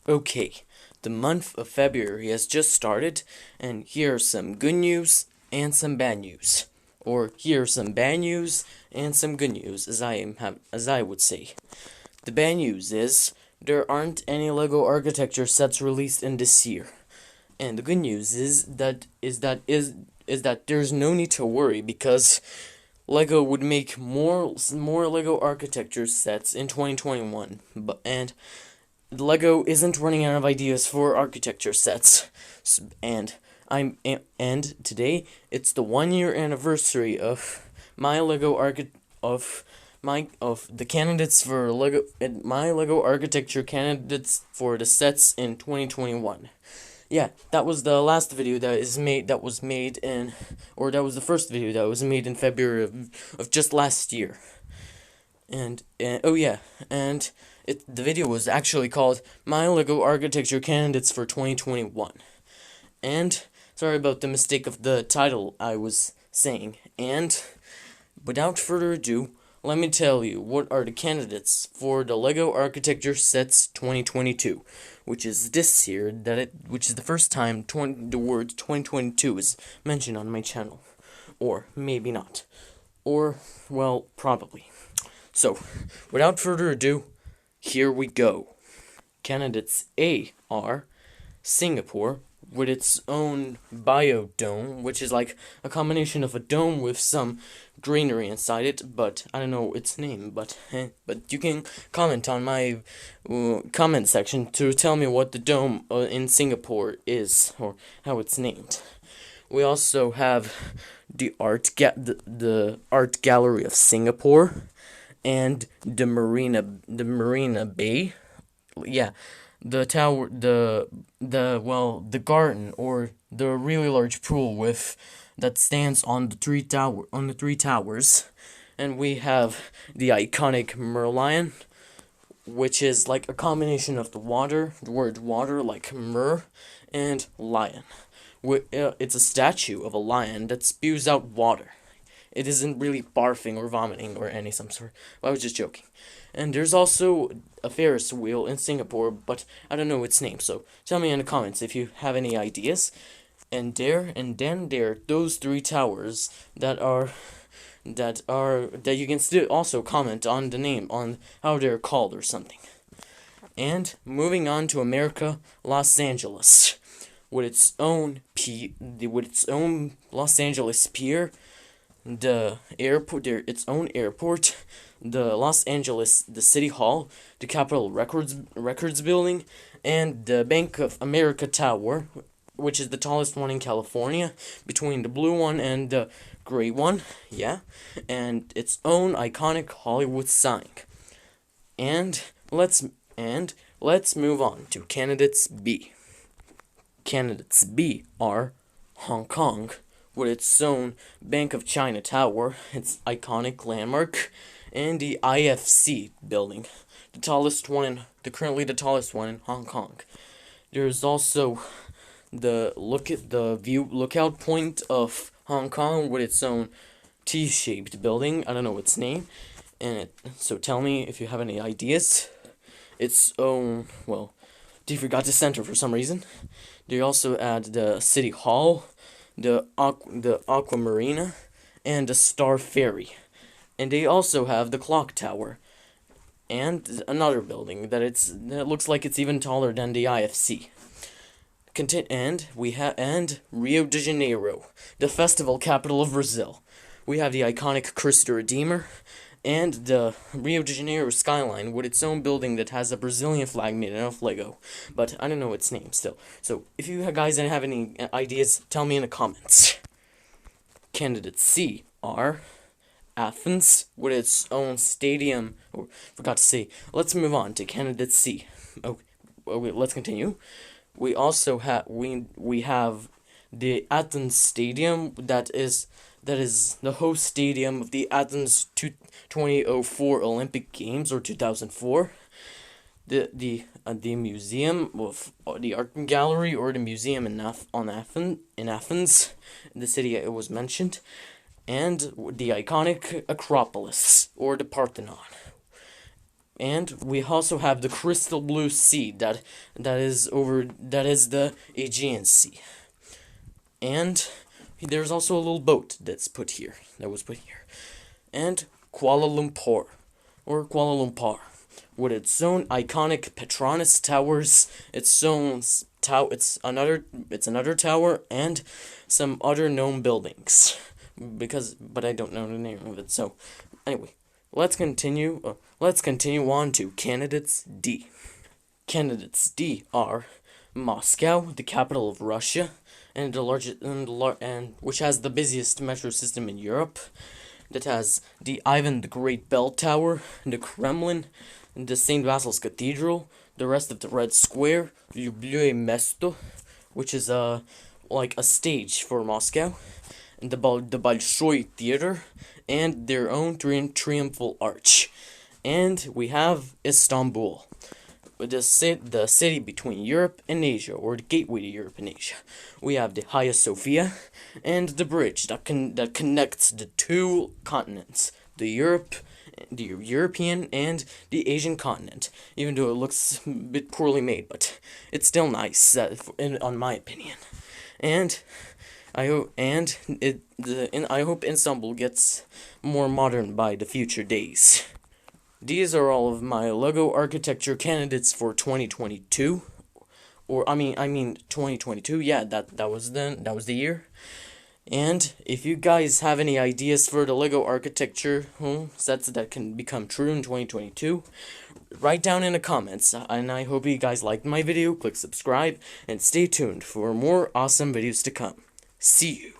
Okay, the month of February has just started, and here are some good news and some bad news. Or here are some bad news and some good news, as I would say. The bad news is there aren't any Lego architecture sets released in this year. And the good news is that there's no need to worry because Lego would make more Lego architecture sets in 2021, and Lego isn't running out of ideas for architecture sets, and and today it's the 1 year anniversary of my Lego archi- of the candidates for Lego my Lego architecture candidates for the sets in 2021. Yeah, that was the last video that was made in, or that was the first video that was made in February of just last year. And oh yeah, and the video was actually called My Lego Architecture Candidates for 2021. And sorry about the mistake of the title I was saying. And without further ado, let me tell you what are the candidates for the Lego Architecture Sets 2022, which is this year which is the first time the word 2022 is mentioned on my channel, or maybe not, or well, probably. So, without further ado, here we go. Candidates A are Singapore, with its own biodome, which is like a combination of a dome with some greenery inside it, but I don't know its name, but you can comment on my comment section to tell me what the dome in Singapore is, or how it's named. We also have the art gallery of Singapore, and the Marina Bay. Yeah, the tower, the garden, or the really large pool with that stands on the three towers. And we have the iconic Merlion, which is like a combination of the word water, like mer, and lion. It's a statue of a lion that spews out water. It isn't really barfing or vomiting or any some sort. I was just joking. And there's also a Ferris wheel in Singapore, but I don't know its name. So tell me in the comments if you have any ideas. And then there are those three towers that you can still also comment on the name, on how they're called or something. And moving on to America, Los Angeles, with its own Los Angeles Pier, the airport, its own airport, the City Hall, the Capitol Records Building, and the Bank of America Tower, which is the tallest one in California, between the blue one and the gray one, yeah, and its own iconic Hollywood sign. And let's move on to candidates B. Candidates B are Hong Kong, with its own Bank of China Tower, its iconic landmark, and the IFC building, currently the tallest one in Hong Kong. There's also the lookout point of Hong Kong, with its own T-shaped building. I don't know its name, so tell me if you have any ideas. Its own, well, they forgot to center for some reason. They also add the City Hall, the Aqua Marina, and the Star Ferry. And they also have the Clock Tower, and another building that looks like it's even taller than the IFC. And Rio de Janeiro, the festival capital of Brazil. We have the iconic Cristo Redeemer, and the Rio de Janeiro skyline, with its own building that has a Brazilian flag made out of Lego, but I don't know its name still. So if you guys have any ideas, tell me in the comments. Candidate C are Athens, with its own stadium. Or forgot to say. Let's move on to candidate C. Okay, let's continue. We also have the Athens Stadium, that is the host stadium of the Athens 2004 Olympic Games, or 2004. The museum of the art gallery, or the museum in Athens, the city it was mentioned, and the iconic Acropolis, or the Parthenon. And we also have the crystal blue sea that is the Aegean Sea. And there's also a little boat that was put here. And Kuala Lumpur, with its own iconic Petronas towers, it's another tower, and some other known buildings. But I don't know the name of it. So, anyway, let's continue on to candidates D. Candidates D are Moscow, the capital of Russia, and which has the busiest metro system in Europe. That has the Ivan the Great Bell Tower, the Kremlin, the St. Basil's Cathedral, the rest of the Red Square, Lyubimое Mesto, which is like a stage for Moscow, and the Bolshoi Theater, and their own triumphal arch. And we have Istanbul, the city between Europe and Asia, or the gateway to Europe and Asia. We have the Hagia Sophia, and the bridge that connects the two continents, the European and the Asian continent. Even though it looks a bit poorly made, but it's still nice, on my opinion. And I hope Istanbul gets more modern by the future days. These are all of my Lego architecture candidates for 2022, or I mean 2022. Yeah, that was the year. And if you guys have any ideas for the Lego architecture sets that can become true in 2022, write down in the comments. And I hope you guys liked my video. Click subscribe and stay tuned for more awesome videos to come. See you.